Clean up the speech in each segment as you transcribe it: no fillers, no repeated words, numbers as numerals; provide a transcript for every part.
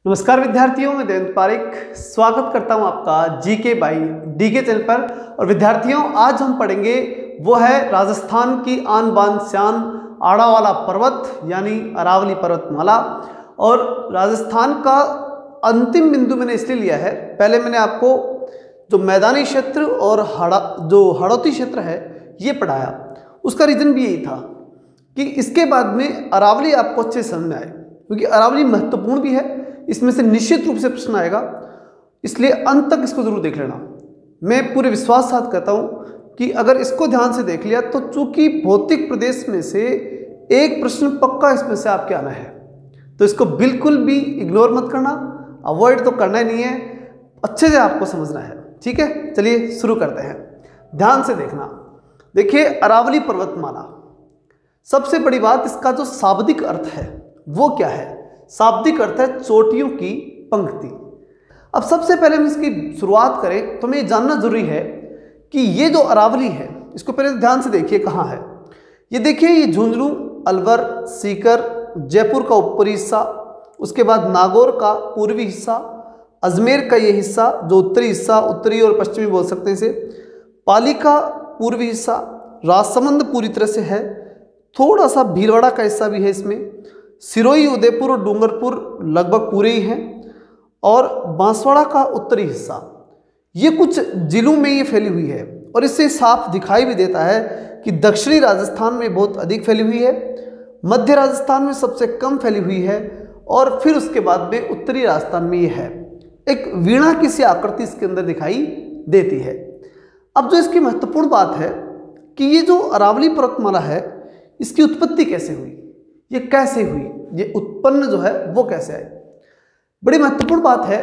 नमस्कार विद्यार्थियों, मैं देवेंद्र पारिक स्वागत करता हूं आपका जीके बाई डीके चैनल पर। और विद्यार्थियों, आज हम पढ़ेंगे वो है राजस्थान की आन बान शान आड़ावाला पर्वत यानी अरावली पर्वतमाला। और राजस्थान का अंतिम बिंदु मैंने इसलिए लिया है, पहले मैंने आपको जो मैदानी क्षेत्र और हाड़ौती क्षेत्र है ये पढ़ाया। उसका रीज़न भी यही था कि इसके बाद में अरावली आपको अच्छे समझ में आए, क्योंकि अरावली महत्वपूर्ण भी है, इसमें से निश्चित रूप से प्रश्न आएगा, इसलिए अंत तक इसको जरूर देख लेना। मैं पूरे विश्वास साथ कहता हूं कि अगर इसको ध्यान से देख लिया तो चूंकि भौतिक प्रदेश में से एक प्रश्न पक्का इसमें से आपके आना है, तो इसको बिल्कुल भी इग्नोर मत करना, अवॉइड तो करना ही नहीं है, अच्छे से आपको समझना है। ठीक है, चलिए शुरू करते हैं। ध्यान से देखना। देखिए, अरावली पर्वतमाला, सबसे बड़ी बात इसका जो शाब्दिक अर्थ है वो क्या है? शाब्दिक अर्थ है चोटियों की पंक्ति। अब सबसे पहले हम इसकी शुरुआत करें तो हमें ये जानना जरूरी है कि ये जो अरावली है, इसको पहले ध्यान से देखिए कहाँ है। ये देखिए, ये झुंझुनू, अलवर, सीकर, जयपुर का ऊपरी हिस्सा, उसके बाद नागौर का पूर्वी हिस्सा, अजमेर का ये हिस्सा जो उत्तरी हिस्सा, उत्तरी और पश्चिमी बोल सकते हैं इसे, पाली का पूर्वी हिस्सा, राजसमंद पूरी तरह से है, थोड़ा सा भीलवाड़ा का हिस्सा भी है इसमें, सिरोही, उदयपुर और डूंगरपुर लगभग पूरे ही हैं, और बांसवाड़ा का उत्तरी हिस्सा। ये कुछ जिलों में ये फैली हुई है और इससे साफ दिखाई भी देता है कि दक्षिणी राजस्थान में बहुत अधिक फैली हुई है, मध्य राजस्थान में सबसे कम फैली हुई है, और फिर उसके बाद में उत्तरी राजस्थान में ये है। एक वीणा की सी आकृति इसके अंदर दिखाई देती है। अब जो इसकी महत्वपूर्ण बात है कि ये जो अरावली पर्वतमाला है, इसकी उत्पत्ति कैसे हुई, ये कैसे हुई, ये उत्पन्न जो है वो कैसे आई? बड़ी महत्वपूर्ण बात है।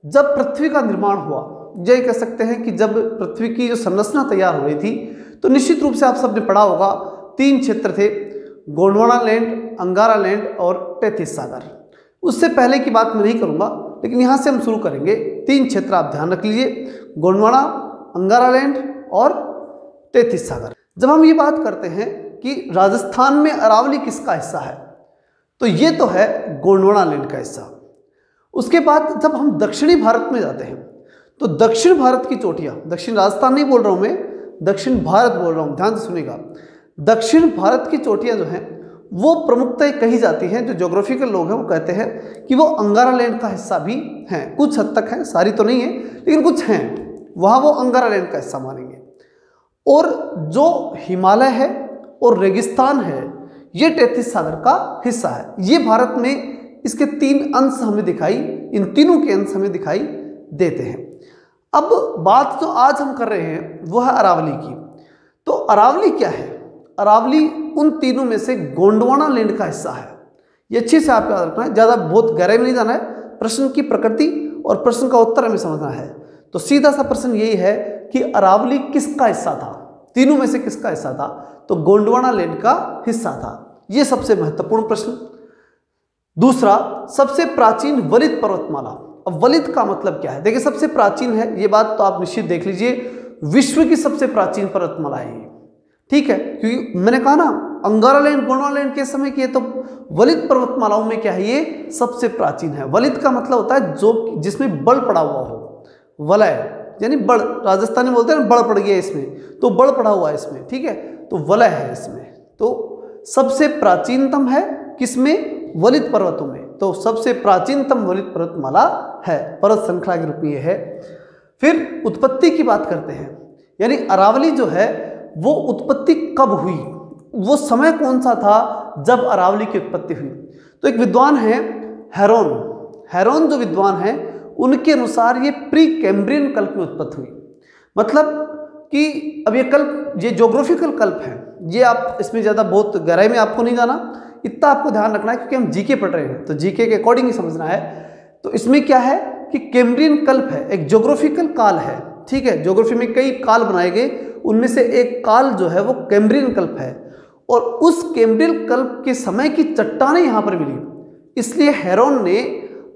जब पृथ्वी का निर्माण हुआ, ये कह सकते हैं कि जब पृथ्वी की जो संरचना तैयार हो रही थी, तो निश्चित रूप से आप सबने पढ़ा होगा, 3 क्षेत्र थे, गोंडवाना लैंड, अंगारा लैंड और तैतीस सागर। उससे पहले की बात मैं नहीं करूँगा, लेकिन यहाँ से हम शुरू करेंगे। 3 क्षेत्र आप ध्यान रख लीजिए, गोंडवाना, अंगारा लैंड और तैतीस सागर। जब हम ये बात करते हैं कि राजस्थान में अरावली किसका हिस्सा है, तो ये तो है गोंडवाना लैंड का हिस्सा। उसके बाद जब हम दक्षिणी भारत में जाते हैं, तो दक्षिण भारत की चोटियाँ, दक्षिण राजस्थान नहीं बोल रहा हूँ मैं, दक्षिण भारत बोल रहा हूँ, ध्यान से सुनिएगा। दक्षिण भारत की चोटियाँ जो हैं वो प्रमुखतः कही जाती हैं, जो ज्योग्राफिकल लोग हैं वो कहते हैं कि वो अंगारा लैंड का हिस्सा भी हैं, कुछ हद तक हैं, सारी तो नहीं है लेकिन कुछ हैं, वहाँ वो अंगारा लैंड का हिस्सा मानेंगे। और जो हिमालय है और रेगिस्तान है, ये तैतीस सागर का हिस्सा है। ये भारत में इसके 3 अंश हमें दिखाई, इन तीनों के अंश हमें दिखाई देते हैं। अब बात जो आज हम कर रहे हैं वो है अरावली की। तो अरावली क्या है? अरावली उन तीनों में से गोंडवाना लैंड का हिस्सा है। ये अच्छे से आप याद रखना है, ज़्यादा बहुत गहराई में नहीं जाना है, प्रश्न की प्रकृति और प्रश्न का उत्तर हमें समझना है। तो सीधा सा प्रश्न यही है कि अरावली किसका हिस्सा था, तीनों में से किसका हिस्सा था? तो गोंडवाना लैंड का हिस्सा था। यह सबसे महत्वपूर्ण प्रश्न। दूसरा, सबसे प्राचीन वलित पर्वतमाला। अब वलित का मतलब क्या है? देखिए, सबसे प्राचीन है, ये बात तो आप निश्चित देख लीजिए, विश्व की सबसे प्राचीन पर्वतमाला है ये। ठीक है, क्योंकि मैंने कहा ना, अंगारा लैंड, गोंडवाना लैंड के समय की है, तो वलित पर्वतमालाओं में क्या है, ये सबसे प्राचीन है। वलित का मतलब होता है जो जिसमें बल पड़ा हुआ हो, वलय यानी बड़, राजस्थानी बोलते हैं ना, बड़ पड़ गया इसमें, तो बड़ पड़ा हुआ है इसमें। ठीक है, तो वलय है इसमें। तो सबसे प्राचीनतम है किसमें? वलित पर्वतों में। तो सबसे प्राचीनतम वलित पर्वतमाला है, पर्वत श्रृंखला के रूप में यह है। फिर उत्पत्ति की बात करते हैं, यानी अरावली जो है वो उत्पत्ति कब हुई, वो समय कौन सा था जब अरावली की उत्पत्ति हुई? तो एक विद्वान है हेरोन जो विद्वान है, उनके अनुसार ये प्री कैम्ब्रियन कल्प में उत्पत्ति हुई। मतलब कि अब ये कल्प, ये ज्योग्राफिकल कल्प है, ये आप इसमें ज़्यादा बहुत गहराई में आपको नहीं जाना, इतना आपको ध्यान रखना है क्योंकि हम जीके पढ़ रहे हैं, तो जीके के अकॉर्डिंग ही समझना है। तो इसमें क्या है कि कैम्ब्रियन कल्प है, एक ज्योग्राफिकल काल है। ठीक है, ज्योग्राफी में कई काल बनाए गए, उनमें से एक काल जो है वो कैम्ब्रियन कल्प है, और उस कैम्ब्रियन कल्प के समय की चट्टानें यहाँ पर मिली, इसलिए हेरोन ने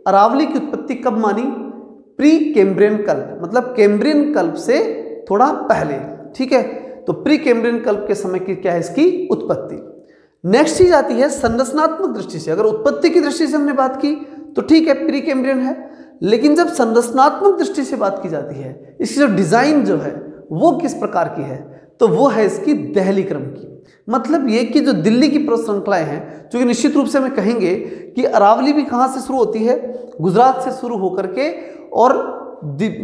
अरावली की उत्पत्ति कब मानी? प्री कैम्ब्रियन कल्प, मतलब कैम्ब्रियन कल्प से थोड़ा पहले। ठीक है, तो प्री कैम्ब्रियन कल्प के समय की क्या है इसकी उत्पत्ति। नेक्स्ट चीज आती है संरचनात्मक दृष्टि से। अगर उत्पत्ति की दृष्टि से हमने बात की तो ठीक है, प्री कैम्ब्रियन है। लेकिन जब संरचनात्मक दृष्टि से बात की जाती है, इसकी जो डिजाइन जो है वो किस प्रकार की है, तो वो है इसकी दहली क्रम की। मतलब ये कि जो दिल्ली की पर्वत श्रृंखलाएं हैं, जो कि निश्चित रूप से हमें कहेंगे कि अरावली भी कहाँ से शुरू होती है, गुजरात से शुरू होकर के, और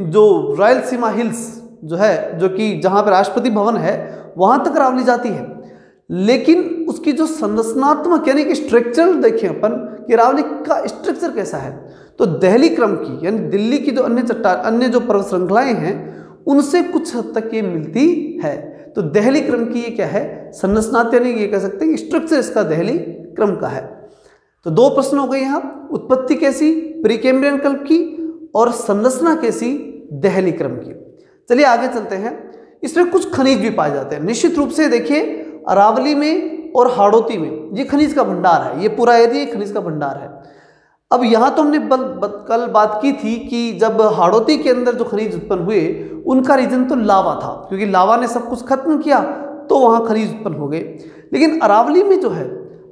जो रायलसीमा हिल्स जो है, जो कि जहाँ पर राष्ट्रपति भवन है, वहाँ तक अरावली जाती है। लेकिन उसकी जो संरचनात्मक यानी कि स्ट्रक्चरल देखें अपन कि अरावली का स्ट्रक्चर कैसा है, तो दहली क्रम की यानी दिल्ली की जो अन्य जो पर्वत श्रृंखलाएं हैं उनसे कुछ हद तक ये मिलती है। तो दहली क्रम की ये क्या है, संरचनात्मक यानी ये कह सकते हैं कि स्ट्रक्चर इसका दहली क्रम का है। तो दो प्रश्न हो गए यहाँ, उत्पत्ति कैसी प्री कैम्ब्रियन कल्प की, और संरचना कैसी दहली क्रम की। चलिए आगे चलते हैं। इसमें कुछ खनिज भी पाए जाते हैं निश्चित रूप से। देखिए अरावली में और हाड़ौती में ये खनिज का भंडार है, ये पूरा एरिया खनिज का भंडार है। अब यहाँ तो हमने कल बात की थी कि जब हाड़ौती के अंदर जो खनिज उत्पन्न हुए उनका रीजन तो लावा था, क्योंकि लावा ने सब कुछ खत्म किया तो वहाँ खनिज उत्पन्न हो गए। लेकिन अरावली में जो है,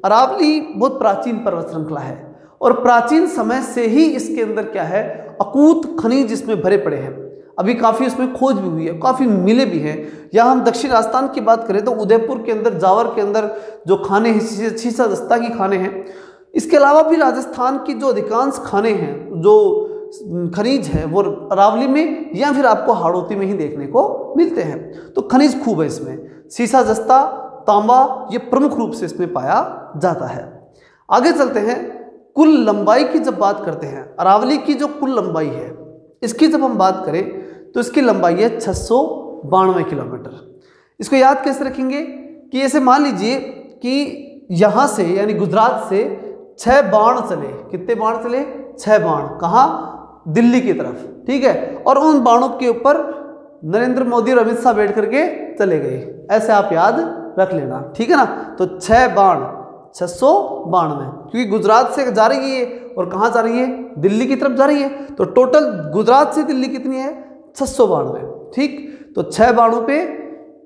अरावली बहुत प्राचीन पर्वत श्रृंखला है और प्राचीन समय से ही इसके अंदर क्या है, अकूत खनिज इसमें भरे पड़े हैं। अभी काफ़ी उसमें खोज भी हुई है, काफ़ी मिले भी हैं। या हम दक्षिण राजस्थान की बात करें तो उदयपुर के अंदर, जावर के अंदर जो खाने हैं, शीशा दस्ता की खाने हैं। इसके अलावा भी राजस्थान की जो अधिकांश खाने हैं, जो खनिज है, वो अरावली में या फिर आपको हाड़ौती में ही देखने को मिलते हैं। तो खनिज खूब है इसमें, शीशा दस्ता, तांबा, ये प्रमुख रूप से इसमें पाया जाता है। आगे चलते हैं। कुल लंबाई की जब बात करते हैं, अरावली की जो कुल लंबाई है इसकी जब हम बात करें तो इसकी लंबाई है 692 किलोमीटर। इसको याद कैसे रखेंगे कि ऐसे मान लीजिए कि यहाँ से यानी गुजरात से 6 बाण चले। कितने बाण चले? 6 बाण। कहाँ? दिल्ली की तरफ, ठीक है। और उन बाणों के ऊपर नरेंद्र मोदी और अमित शाह बैठ करके चले गए। ऐसे आप याद रख लेना, ठीक है ना। तो 6 बाण 692, क्योंकि गुजरात से जा रही है और कहाँ जा रही है, दिल्ली की तरफ जा रही है। तो टोटल गुजरात से दिल्ली कितनी है? 692, ठीक। तो 6 बाणों पे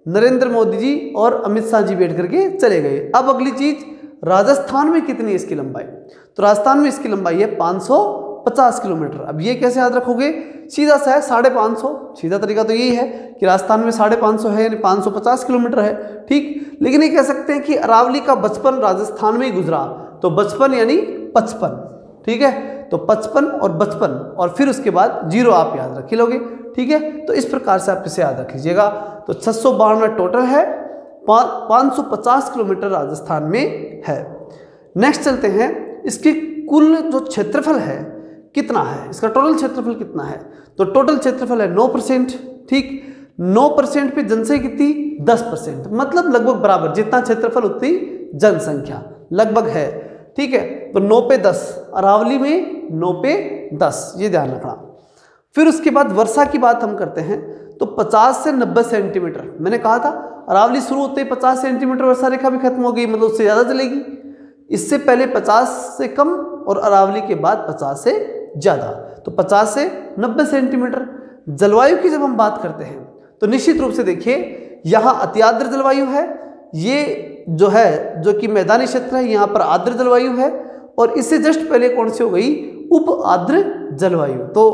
नरेंद्र मोदी जी और अमित शाह जी बैठ करके चले गए। अब अगली चीज, राजस्थान में कितनी है इसकी लंबाई? तो राजस्थान में इसकी लंबाई है 550 किलोमीटर। अब ये कैसे याद रखोगे? सीधा सा है 550। सीधा तरीका तो यही है कि राजस्थान में 550 है यानी 550 किलोमीटर है, ठीक। लेकिन ये कह सकते हैं कि अरावली का बचपन राजस्थान में ही गुजरा, तो बचपन यानी 55, ठीक है। तो 55 और बचपन और फिर उसके बाद 0 आप याद रख लोगे, ठीक है। तो इस प्रकार से आप इसे याद रख लीजिएगा। तो 692 टोटल है, 550 किलोमीटर राजस्थान में है। नेक्स्ट चलते हैं, इसकी कुल जो क्षेत्रफल है कितना है, इसका टोटल क्षेत्रफल कितना है? तो टोटल क्षेत्रफल है 9%, ठीक। 9% पे जनसंख्या कितनी? 10%, मतलब लगभग बराबर, जितना क्षेत्रफल उतनी जनसंख्या लगभग है, ठीक है। तो 9 पे 10, अरावली में 9 पे 10, ये ध्यान रखना। फिर उसके बाद वर्षा की बात हम करते हैं तो 50 से 90 सेंटीमीटर। मैंने कहा था अरावली शुरू होते ही 50 सेंटीमीटर वर्षा रेखा भी खत्म हो गई, मतलब उससे ज़्यादा चलेगी। इससे पहले 50 से कम और अरावली के बाद 50 से ज़्यादा, तो 50 से 90 सेंटीमीटर। जलवायु की जब हम बात करते हैं तो निश्चित रूप से देखिए यहाँ अति आर्द्र जलवायु है, ये जो है जो कि मैदानी क्षेत्र है, यहाँ पर आर्द्र जलवायु है। और इससे जस्ट पहले कौन सी हो गई? उप आर्द्र जलवायु। तो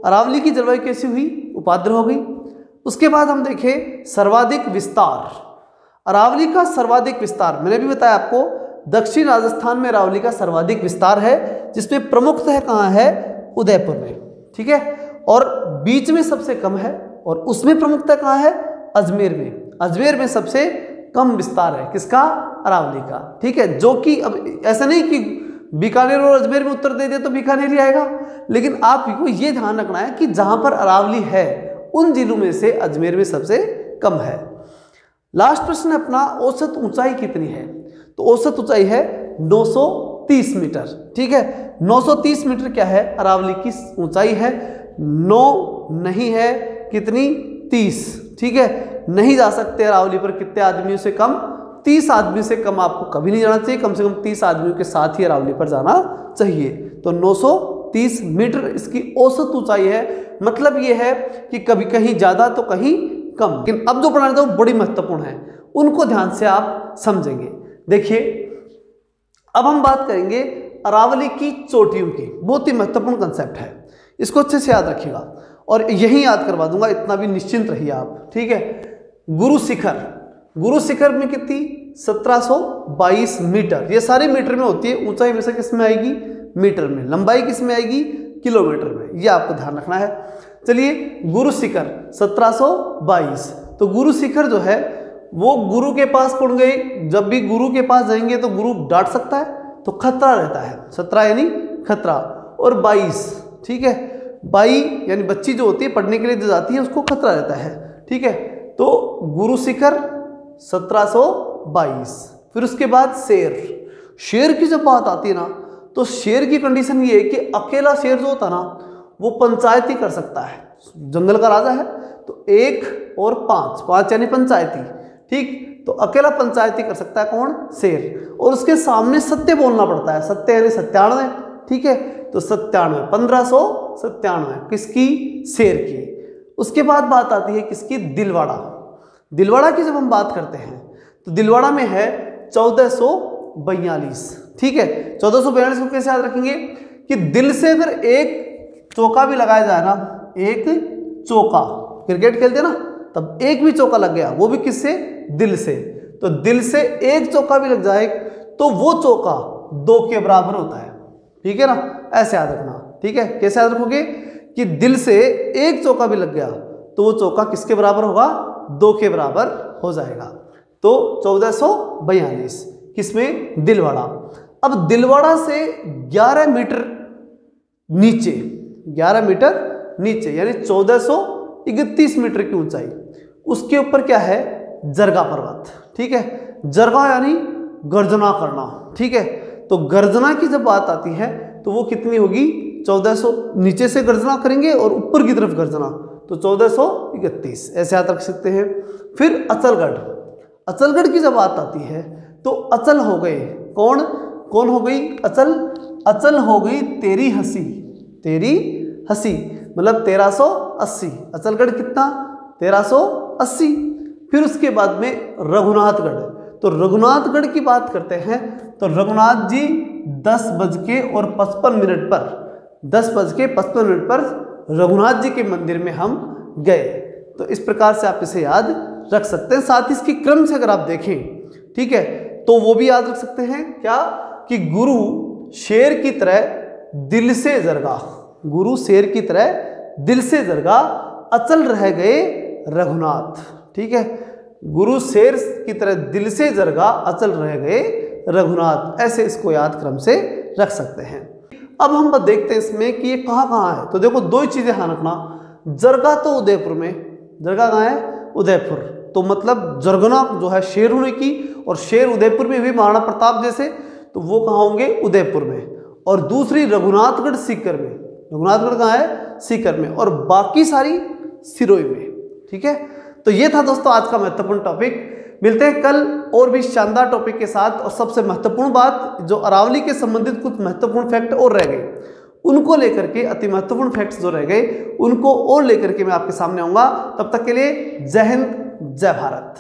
अरावली की जलवायु कैसी हुई? उपाद्र हो गई। उसके बाद हम देखें सर्वाधिक विस्तार, अरावली का सर्वाधिक विस्तार, मैंने भी बताया आपको दक्षिण राजस्थान में अरावली का सर्वाधिक विस्तार है, जिसमें प्रमुखतः कहाँ है? उदयपुर में, ठीक है। और बीच में सबसे कम है और उसमें प्रमुखतः कहाँ है? अजमेर में। अजमेर में सबसे कम विस्तार है किसका? अरावली का, ठीक है। जो कि अब ऐसा नहीं कि बीकानेर और अजमेर में उत्तर दे दे तो बीकानेर ही आएगा, लेकिन आपको ये ध्यान रखना है कि जहां पर अरावली है उन जिलों में से अजमेर में सबसे कम है। लास्ट प्रश्न अपना, औसत ऊंचाई कितनी है? तो औसत ऊंचाई है 930 मीटर, ठीक है। 930 मीटर क्या है? अरावली की ऊंचाई है। 9 नहीं है, कितनी? 30, ठीक है। नहीं जा सकते अरावली पर कितने आदमियों से कम? 30 आदमी से कम आपको कभी नहीं जाना चाहिए, कम से कम 30 आदमियों के साथ ही अरावली पर जाना चाहिए। तो 930 मीटर इसकी औसत ऊंचाई है। मतलब ये है कि कभी कहीं ज़्यादा तो कहीं कम। लेकिन अब जो पढ़ाना था वो बड़ी महत्वपूर्ण है, उनको ध्यान से आप समझेंगे। देखिए अब हम बात करेंगे अरावली की चोटियों की। बहुत ही महत्वपूर्ण कंसेप्ट है, इसको अच्छे से याद रखिएगा और यही याद करवा दूंगा, इतना भी निश्चिंत रहिए आप, ठीक है। गुरु शिखर, गुरु शिखर में कितनी 1722 मीटर, ये सारी मीटर में होती है। ऊंचाई में से किस में आएगी, मीटर में। लंबाई किस में आएगी, किलोमीटर में। ये आपको ध्यान रखना है। चलिए गुरु शिखर 1722, तो गुरु शिखर जो है वो गुरु के पास कौन गए, जब भी गुरु के पास जाएंगे तो गुरु डांट सकता है, तो खतरा रहता है। 17 यानी खतरा, और 22, ठीक है, 22 यानी बच्ची जो होती है पढ़ने के लिए जो जाती है उसको खतरा रहता है, ठीक है। तो गुरु शिखर 1722। फिर उसके बाद शेर, शेर की जब बात आती है ना, तो शेर की कंडीशन ये है कि अकेला शेर जो होता ना वो पंचायती कर सकता है। जंगल का राजा है तो 1 और 5, 5 यानी पंचायती, ठीक। तो अकेला पंचायती कर सकता है कौन, शेर। और उसके सामने सत्य बोलना पड़ता है, सत्य यानी 97, ठीक है। तो 97, 1597 किसकी, शेर की। उसके बाद बात आती है किसकी, दिलवाड़ा। दिलवाड़ा की जब हम बात करते हैं तो दिलवाड़ा में है 1442, ठीक है। 1442 को कैसे याद रखेंगे कि दिल से अगर एक चौका भी लगाया जाए ना, एक चौका, क्रिकेट खेलते ना तब एक भी चौका लग गया, वो भी किससे, दिल से। तो दिल से एक चौका भी लग जाए तो वो चौका 2 के बराबर होता है, ठीक है ना। ऐसे याद रखना, ठीक है। कैसे याद रखोगे कि दिल से एक चौका भी लग गया तो वो चौका किसके बराबर होगा, 2 के बराबर हो जाएगा। तो 1442 किसमें, दिलवाड़ा। अब दिलवाड़ा से 11 मीटर नीचे, 11 मीटर नीचे यानी 1431 मीटर की ऊंचाई, उसके ऊपर क्या है, जरगा पर्वत, ठीक है। जरगा यानी गर्जना करना, ठीक है। तो गर्जना की जब बात आती है तो वो कितनी होगी, 1400, नीचे से गर्जना करेंगे और ऊपर की तरफ गर्जना, तो 1431, ऐसे याद रख सकते हैं। फिर अचलगढ़, अचलगढ़ की जब बात आती है तो अचल हो गए कौन, कौन हो गई, अचल। अचल हो गई तेरी हंसी, तेरी हंसी मतलब 1380। अचलगढ़ कितना, 1380। फिर उसके बाद में रघुनाथगढ़, तो रघुनाथगढ़ की बात करते हैं तो रघुनाथ जी 10:55 पर, 10:55 पर रघुनाथ जी के मंदिर में हम गए। तो इस प्रकार से आप इसे याद रख सकते हैं। साथ ही इसकी क्रम से अगर आप देखें, ठीक है, तो वो भी याद रख सकते हैं क्या, कि गुरु शेर की तरह दिल से जरगा, गुरु शेर की तरह दिल से जरगा, अचल रह गए रघुनाथ, ठीक है। गुरु शेर की तरह दिल से जरगा, अचल रह गए रघुनाथ, ऐसे इसको याद क्रम से रख सकते हैं। अब हम देखते हैं इसमें कि ये कहाँ कहाँ है। तो देखो 2 ही चीजें ध्यान रखना, जरगा तो उदयपुर में, जरगा कहाँ है, उदयपुर। तो मतलब जरगना जो है शेर होने की, और शेर उदयपुर में हुई महाराणा प्रताप जैसे, तो वो कहाँ होंगे, उदयपुर में। और दूसरी रघुनाथगढ़ सीकर में, रघुनाथगढ़ कहाँ है, सीकर में, और बाकी सारी सिरोही में, ठीक है। तो ये था दोस्तों आज का महत्वपूर्ण टॉपिक। मिलते हैं कल और भी शानदार टॉपिक के साथ। और सबसे महत्वपूर्ण बात, जो अरावली के संबंधित कुछ महत्वपूर्ण फैक्ट और रह गए, उनको लेकर के, अति महत्वपूर्ण फैक्ट्स जो रह गए उनको और लेकर के मैं आपके सामने आऊंगा। तब तक के लिए जय हिंद, जय भारत।